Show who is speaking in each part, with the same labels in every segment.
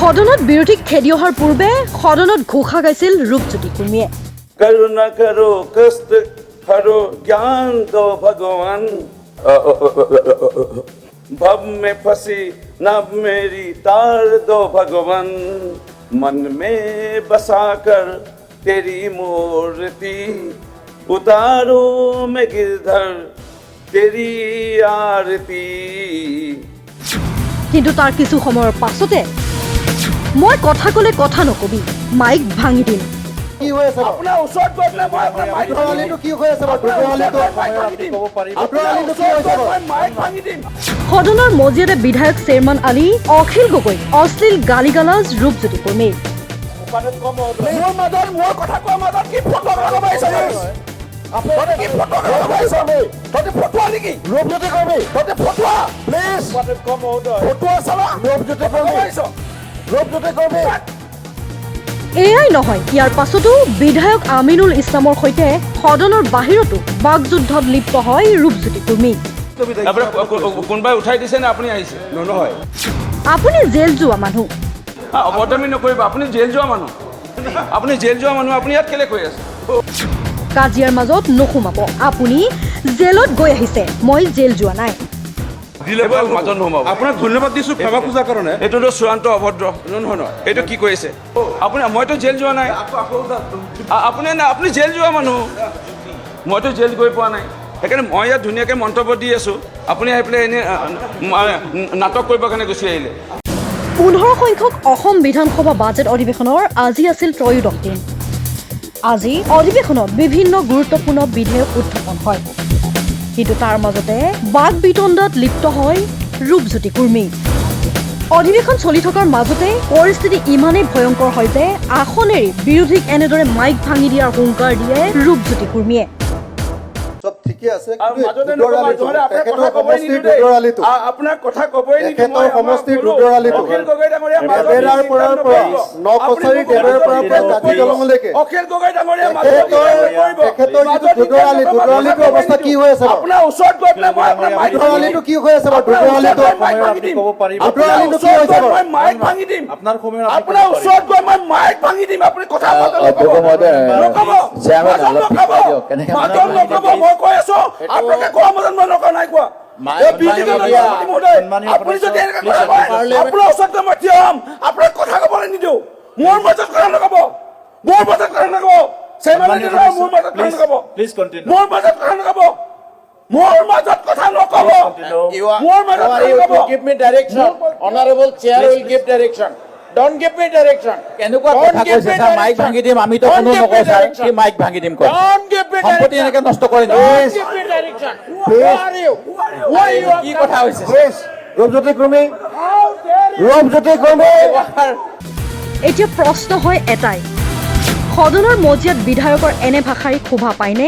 Speaker 1: সদনত বিৰোধীক খেদি অহাৰ পূৰ্বে সদনত ঘোষা গাইছিল ৰূপজ্যোতি কুৰ্মীয়ে।
Speaker 2: करुणा करो कष्ट हरो ज्ञान दो भगवान भव में फंसी नभ मेरी तार दो भगवान मन में बसाकर तेरी मूर्ति उतारो मैं गिरधर तेरी आरती।
Speaker 1: কিন্তু তাৰ কিছু সময়ৰ পাছতে মই কথা ক'লে কথা নকবি, মাইক ভাঙি দিম।
Speaker 3: কি হৈ আছে আপোনাৰ ওচৰত গৈ পেলাই মই আপোনাৰ মাইক ভাঙিটো কি হৈ আছে মাইক ভাঙি দিম।
Speaker 1: সদনৰ মজিয়াতে বিধায়ক চেয়াৰমেন আলী অখিল গগৈ অশ্লীল গালি গালাজ ৰূপজ্যোতি কুৰ্মীৰ।
Speaker 3: মোৰ কথা কোৱা মাজত কি ফটো লগাইছে আপুনি কি ফটো লগাইছে ততে ফটো নেকি ৰূপজ্যোতি কুৰ্মী ততে ফটো প্লিজ ফটো চালা ৰূপজ্যোতি কুৰ্মী ৰূপজ্যোতি কুৰ্মী।
Speaker 1: এয়াই নহয়, ইয়াৰ পাছতো বিধায়ক আমিনুল ইছলামৰ সৈতে সদনৰ বাহিৰতো বাকযুদ্ধত লিপ্ত হয় ৰূপজ্যোতি কুৰ্মী।
Speaker 2: কোনোবাই উঠাই দিছে নে আপুনি আহিছে? নহয়,
Speaker 1: আপুনি জেল যোৱা মানুহ,
Speaker 2: অভদ্ৰামি নকৰিব। আপুনি জেল যোৱা মানুহ, আপুনি জেল যোৱা মানুহ, আপুনি ইয়াত কেলে কৈ আছে?
Speaker 1: কাজিয়াৰ মাজত নোসোমাব। আপুনি জেলত গৈ আহিছে, মই জেল যোৱা নাই।
Speaker 2: মাজত নোসোমাব। আপোনাক ধন্যবাদ দিছো ক্ষমা খোজাৰ কাৰণে। এইটোতো চূড়ান্ত অভদ্ৰ। নহয়, এইটো কি কৰিছে আপুনি? মইতো জেল যোৱা নাই। আপুনি জেল যোৱা মানুহ, মইতো জেল গৈ পোৱা নাই। সেইকাৰণে মই ইয়াত ধুনীয়াকৈ মন্তব্য দি আছো, আপুনি আহি পেলাই এনেই নাটক কৰিবৰ কাৰণে গুচি আহিলে।
Speaker 1: 15 সংখ্যক অসম বিধানসভা বাজেট অধিৱেশনৰ আজি আছিল ত্ৰয়োদশ দিন। আজি অধিৱেশনত বিভিন্ন গুৰুত্বপূৰ্ণ বিধেয়ক উত্থাপন হয়, কিন্তু তাৰ মাজতে বাক বিতণ্ডাত লিপ্ত হয় ৰূপজ্যোতি কুৰ্মী। অধিৱেশন চলি থকাৰ মাজতে পৰিস্থিতি ইমানেই ভয়ংকৰ হয় যে আসনেৰে বিৰোধীক এনেদৰে মাইক ভাঙি দিয়াৰ হুংকাৰ দিয়ে ৰূপজ্যোতি কুৰ্মীয়ে।
Speaker 3: সব ঠিকে আছে
Speaker 2: আপোনাৰ কথা কবই
Speaker 3: তেখেতৰ সমষ্টিৰ দুদৰালিটো দেবেৰাৰ পৰাৰ পৰা নকছাৰী দেবেৰাৰ পৰাৰ পৰা জাতি দলঙলৈকে
Speaker 2: অখিল গগৈ ডাঙৰীয়া
Speaker 3: তেখেতৰ যিটো দুদৰালিটোৰ অৱস্থা কি হৈ আছে
Speaker 2: আপোনাৰ ওচৰত গৈ পেলাই মই আপোনাৰ মাইক
Speaker 3: দুদৰালিটো কি হৈ আছে দুদৰালিটো দুদৰালিটো কি হৈছে
Speaker 2: মই মাইক ভাঙি দিম। আপোনাৰ ওচৰত গৈ মই মাইক ভাঙি দিম। আপুনি কথা নকব। মই কৈ আছো আপোনালোকে কোৱা মতন মই নকওঁ, নাই কোৱা। আপুনি যদি আপোনাৰ ওচৰত মই থিয় হ'ম, আপোনাক কথা ক'বলৈ নিদিওঁ। মোৰ মাজত কথা নকব, মোৰ মাজত কথা নকব, মোৰ মাজত কথা নকব, মোৰ মাজত কথা নকব, মোৰ মাজত কথা নকব, মোৰ মাজত কথা নকব।
Speaker 4: Give me direction. Honorable Chair will give direction. Don't give me direction.
Speaker 5: কেনেকুৱা কথা কৈছে স্যাৰ? মাইক ভাঙি দিম, আমি তো কোনো নকওঁ স্যাৰ, কি মাইক ভাঙি দিম কয়?
Speaker 4: Don't give me
Speaker 5: সম্পত্তি
Speaker 4: direction.
Speaker 5: এনেকৈ নষ্ট কৰে
Speaker 4: Don't give me direction. Who are you? Who are you?
Speaker 5: কি কথা হৈছে?
Speaker 3: Rupjyoti Kurmi
Speaker 4: How dare you?
Speaker 3: Rupjyoti Kurmi
Speaker 1: এতিয়া প্ৰশ্ন হয় এটাই, সদনৰ মজিয়াত বিধায়কৰ এনে ভাষাই শোভা পায়নে?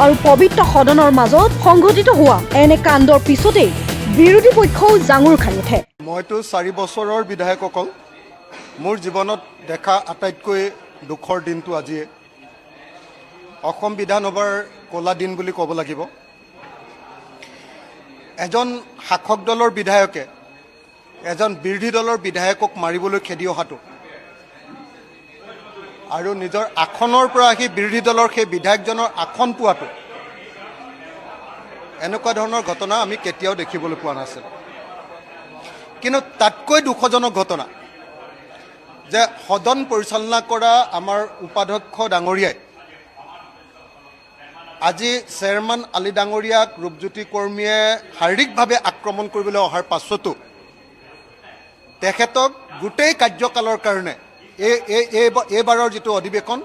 Speaker 1: আৰু পবিত্ৰ সদনৰ মাজত সংঘটিত হোৱা এনে কাণ্ডৰ পিছতেই বিৰোধী পক্ষও জাঙুৰ খাই উঠে।
Speaker 6: মইতো 4 বছৰৰ বিধায়কসকল, মোৰ জীৱনত দেখা আটাইতকৈ দুখৰ দিনটো আজিয়ে। অসম বিধানসভাৰ কলা দিন বুলি ক'ব লাগিব। এজন শাসক দলৰ বিধায়কে এজন বিৰোধী দলৰ বিধায়কক মাৰিবলৈ খেদি অহাটো আৰু নিজৰ আসনৰ পৰা সেই বিৰোধী দলৰ সেই বিধায়কজনৰ আসন পোৱাটো, এনেকুৱা ধৰণৰ ঘটনা আমি কেতিয়াও দেখিবলৈ পোৱা নাছিল। কিন্তু তাতকৈ দুখজনক ঘটনা যে সদন পৰিচালনা কৰা আমাৰ উপাধ্যক্ষ ডাঙৰীয়াই আজি চেয়াৰমেন আলী ডাঙৰীয়াক ৰূপজ্যোতি কুৰ্মীয়ে শাৰীৰিকভাৱে আক্ৰমণ কৰিবলৈ অহাৰ পাছতো তেখেতক গোটেই কাৰ্যকালৰ কাৰণে এইবাৰৰ যিটো অধিৱেশন,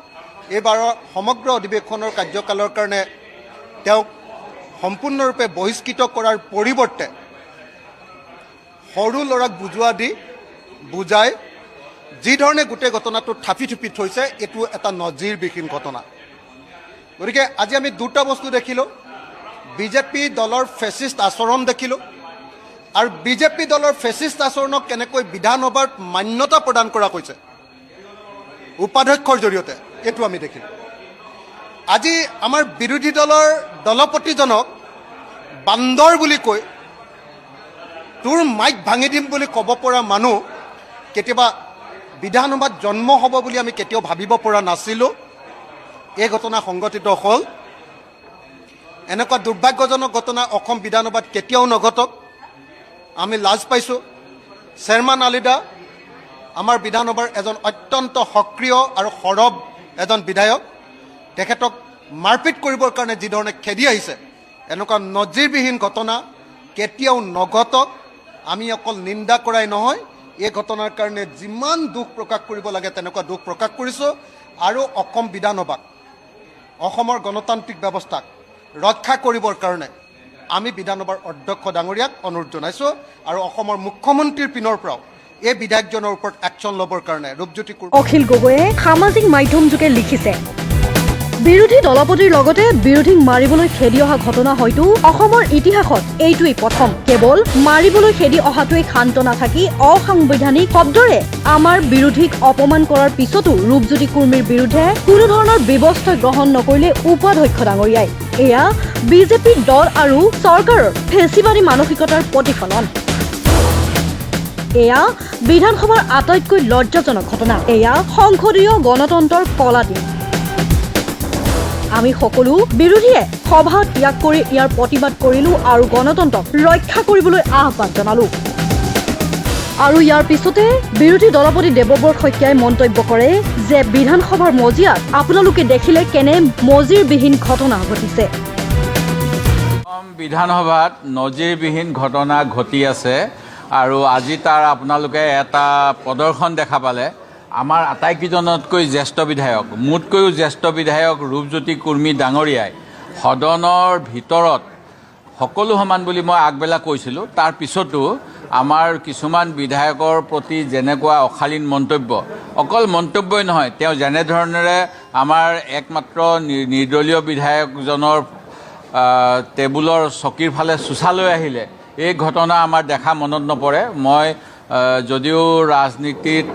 Speaker 6: এইবাৰৰ সমগ্ৰ অধিৱেশনৰ কাৰ্যকালৰ কাৰণে তেওঁক সম্পূৰ্ণৰূপে বহিষ্কৃত কৰাৰ পৰিৱৰ্তে সৰু ল'ৰাক বুজাই যিধৰণে গোটেই ঘটনাটো থাপি থুপি থৈছে, এইটো এটা নজিৰবিহীন ঘটনা। গতিকে আজি আমি দুটা বস্তু দেখিলোঁ, বিজেপি দলৰ ফেচিষ্ট আচৰণ দেখিলোঁ, আৰু বিজেপি দলৰ ফেচিষ্ট আচৰণক কেনেকৈ বিধানসভাত মান্যতা প্ৰদান কৰা হৈছে উপাধ্যক্ষৰ জৰিয়তে, এইটো আমি দেখিলোঁ। আজি আমাৰ বিৰোধী দলৰ দলপতিজনক বান্দৰ বুলি কৈ তোৰ মাইক ভাঙি দিম বুলি ক'ব পৰা মানুহ কেতিয়াবা বিধানসভাত জন্ম হ'ব বুলি আমি কেতিয়াও ভাবিব পৰা নাছিলোঁ। এই ঘটনা সংঘটিত হ'ল। এনেকুৱা দুৰ্ভাগ্যজনক ঘটনা অসম বিধানসভাত কেতিয়াও নঘটক। আমি লাজ পাইছোঁ। চেয়াৰমেন আলিদা আমাৰ বিধানসভাৰ এজন অত্যন্ত সক্ৰিয় আৰু সৰব এজন বিধায়ক। তেখেতক মাৰপিট কৰিবৰ কাৰণে যিধৰণে খেদি আহিছে, এনেকুৱা নজিৰবিহীন ঘটনা কেতিয়াও নঘটক। আমি অকল নিন্দা কৰাই নহয়, এই ঘটনাৰ কাৰণে যিমান দুখ প্ৰকাশ কৰিব লাগে তেনেকুৱা দুখ প্ৰকাশ কৰিছোঁ। আৰু অসম বিধানসভাক, অসমৰ গণতান্ত্ৰিক ব্যৱস্থাক ৰক্ষা কৰিবৰ কাৰণে আমি বিধানসভাৰ অধ্যক্ষ ডাঙৰীয়াক অনুৰোধ জনাইছোঁ আৰু অসমৰ মুখ্যমন্ত্ৰীৰ পিনৰ পৰাও এই বিধায়কজনৰ ওপৰত একশ্যন ল'বৰ কাৰণে ৰূপজ্যোতি
Speaker 1: অখিল গগৈয়ে সামাজিক মাধ্যম যোগে লিখিছে, বিৰোধী দলপতিৰ লগতে বিৰোধীক মাৰিবলৈ খেদি অহা ঘটনা হয়তো অসমৰ ইতিহাসত এইটোৱেই প্ৰথম। কেৱল মাৰিবলৈ খেদি অহাটোৱেই শান্ত নাথাকি অসাংবিধানিক শব্দৰে আমাৰ বিৰোধীক অপমান কৰাৰ পিছতো ৰূপজ্যোতি কুৰ্মীৰ বিৰুদ্ধে কোনো ধৰণৰ ব্যৱস্থা গ্ৰহণ নকৰিলে উপাধ্যক্ষ ডাঙৰীয়াই। এয়া বিজেপি দল আৰু চৰকাৰৰ ফেচিবাদী মানসিকতাৰ প্ৰতিফলন। এয়া বিধানসভাৰ আটাইতকৈ লজ্জাজনক ঘটনা। এয়া সংসদীয় গণতন্ত্ৰৰ কলা দিন। আমি সকলো বিৰোধীয়ে সভা ত্যাগ কৰি ইয়াৰ প্ৰতিবাদ কৰিলো আৰু গণতন্ত্ৰক ৰক্ষা কৰিবলৈ আহ্বান জনালো। আৰু ইয়াৰ পিছতে বিৰোধী দলপতি দেৱব্ৰত শইকীয়াই মন্তব্য কৰে যে বিধানসভাৰ মজিয়াত আপোনালোকে দেখিলে কেনে মজিৰবিহীন ঘটনা ঘটিছে।
Speaker 5: বিধানসভাত নজিৰবিহীন ঘটনা ঘটি আছে আৰু আজি তাৰ আপোনালোকে এটা প্ৰদৰ্শন দেখা পালে। আমাৰ আটাইকেইজনতকৈ জ্যেষ্ঠ বিধায়ক, মোতকৈও জ্যেষ্ঠ বিধায়ক ৰূপজ্যোতি কুৰ্মী ডাঙৰীয়াই সদনৰ ভিতৰত সকলো সমান বুলি মই আগবেলা কৈছিলোঁ। তাৰ পিছতো আমাৰ কিছুমান বিধায়কৰ প্ৰতি যেনেকুৱা অশালীন মন্তব্য, অকল মন্তব্যই নহয়, তেওঁ যেনেধৰণেৰে আমাৰ একমাত্ৰ নিৰ্দলীয় বিধায়কজনৰ টেবুলৰ চকীৰ ফালে চোচালৈ আহিলে, এই ঘটনা আমাৰ দেখা মনত নপৰে। মই যদিও ৰাজনীতিত,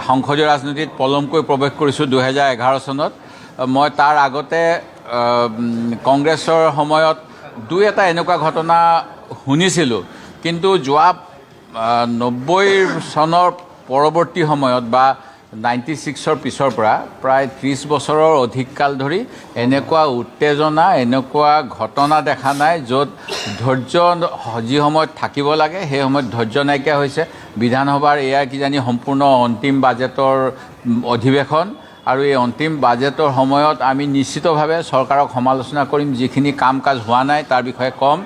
Speaker 5: সংসদীয় ৰাজনীতিত পলমকৈ প্ৰৱেশ কৰিছোঁ 2011 চনত, মই তাৰ আগতে কংগ্ৰেছৰ সময়ত দুই এটা এনেকুৱা ঘটনা শুনিছিলোঁ। কিন্তু যোৱা 90 চনৰ পৰৱৰ্তী সময়ত বা 96ৰ পিছৰ পৰা প্ৰায় 30 বছৰৰ অধিক কাল ধৰি এনেকুৱা উত্তেজনা, এনেকুৱা ঘটনা দেখা নাই য'ত ধৈৰ্য যি সময়ত থাকিব লাগে সেই সময়ত ধৈৰ্য নাইকিয়া হৈছে। বিধানসভাৰ এয়া কিজানি সম্পূৰ্ণ অন্তিম বাজেটৰ অধিৱেশন আৰু এই অন্তিম বাজেটৰ সময়ত আমি নিশ্চিতভাৱে চৰকাৰক সমালোচনা কৰিম। যিখিনি কাম কাজ হোৱা নাই তাৰ বিষয়ে ক'ম।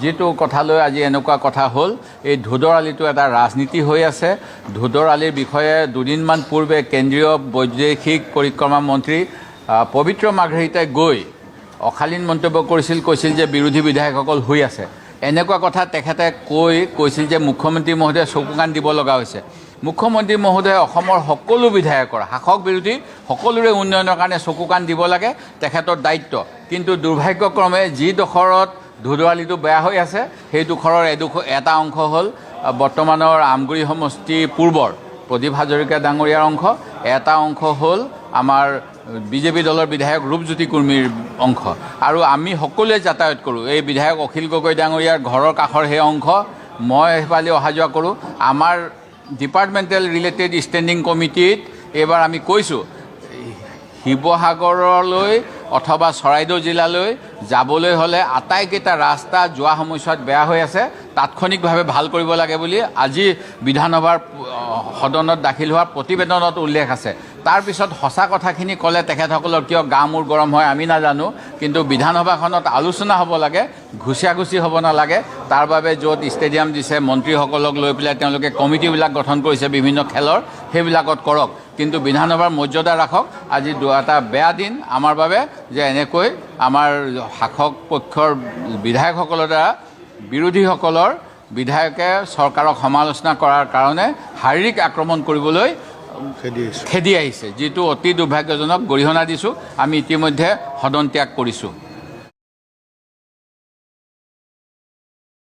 Speaker 5: যিটো কথালৈ আজি এনেকুৱা কথা হ'ল, এই ধোদৰ আলিটো এটা ৰাজনীতি হৈ আছে। ধোদৰ আলিৰ বিষয়ে দুদিনমান পূৰ্বে কেন্দ্ৰীয় বৈদেশিক পৰিক্ৰমা মন্ত্ৰী পবিত্ৰ মাৰ্ঘেৰিটাই গৈ অশালীন মন্তব্য কৈছিল যে বিৰোধী বিধায়কসকল শুই আছে। এনেকুৱা কথা তেখেতে কৈছিল যে মুখ্যমন্ত্ৰী মহোদয়ে চকু কাণ দিব লগা হৈছে। মুখ্যমন্ত্ৰী মহোদয়ে অসমৰ সকলো বিধায়কৰ, শাসক বিৰোধী সকলোৰে উন্নয়নৰ কাৰণে চকু কাণ দিব লাগে, তেখেতৰ দায়িত্ব। কিন্তু দুৰ্ভাগ্যক্ৰমে যিডোখৰত ধোদৰ আলিটো বেয়া হৈ আছে সেই ডোখৰৰ এটা অংশ হ'ল বৰ্তমানৰ আমগুৰি সমষ্টি পূৰ্বৰ প্ৰদীপ হাজৰিকা ডাঙৰীয়াৰ অংশ, এটা অংশ হ'ল আমাৰ বিজেপি দলৰ বিধায়ক ৰূপজ্যোতি কুৰ্মীৰ অংশ। আৰু আমি সকলোৱে যাতায়াত কৰোঁ। এই বিধায়ক অখিল গগৈ ডাঙৰীয়াৰ ঘৰৰ কাষৰ সেই অংশ, মই সেইফালে অহা যোৱা কৰোঁ। আমাৰ ডিপাৰ্টমেণ্টেল ৰিলেটেড ষ্টেণ্ডিং কমিটিত এইবাৰ আমি কৈছোঁ, শিৱসাগৰলৈ অথবা চৰাইদেউ জিলালৈ যাবলৈ হ'লে আটাইকেইটা ৰাস্তা যোৱা সময়ছোৱাত বেয়া হৈ আছে, তাৎক্ষণিকভাৱে ভাল কৰিব লাগে বুলি আজি বিধানসভাৰ সদনত দাখিল হোৱা প্ৰতিবেদনত উল্লেখ আছে। তাৰপিছত সঁচা কথাখিনি ক'লে তেখেতসকলৰ কিয় গা মূৰ গৰম হয় আমি নাজানো। কিন্তু বিধানসভাখনত আলোচনা হ'ব লাগে, ঘুচিয়াঘুচি হ'ব নালাগে। তাৰ বাবে য'ত ষ্টেডিয়াম দিছে, মন্ত্ৰীসকলক লৈ পেলাই তেওঁলোকে কমিটিবিলাক গঠন কৰিছে বিভিন্ন খেলৰ, সেইবিলাকত কৰক। কিন্তু বিধানসভাৰ মৰ্যাদা ৰাখক। আজি এটা বেয়া দিন আমাৰ বাবে যে এনেকৈ আমাৰ শাসক পক্ষৰ বিধায়কসকলৰ দ্বাৰা বিৰোধীসকলৰ বিধায়কে চৰকাৰক সমালোচনা কৰাৰ কাৰণে শাৰীৰিক আক্ৰমণ কৰিবলৈ খেদি আহিছে, যিটো অতি দুৰ্ভাগ্যজনক। গৰিহণা দিছোঁ। আমি ইতিমধ্যে সদন ত্যাগ কৰিছোঁ।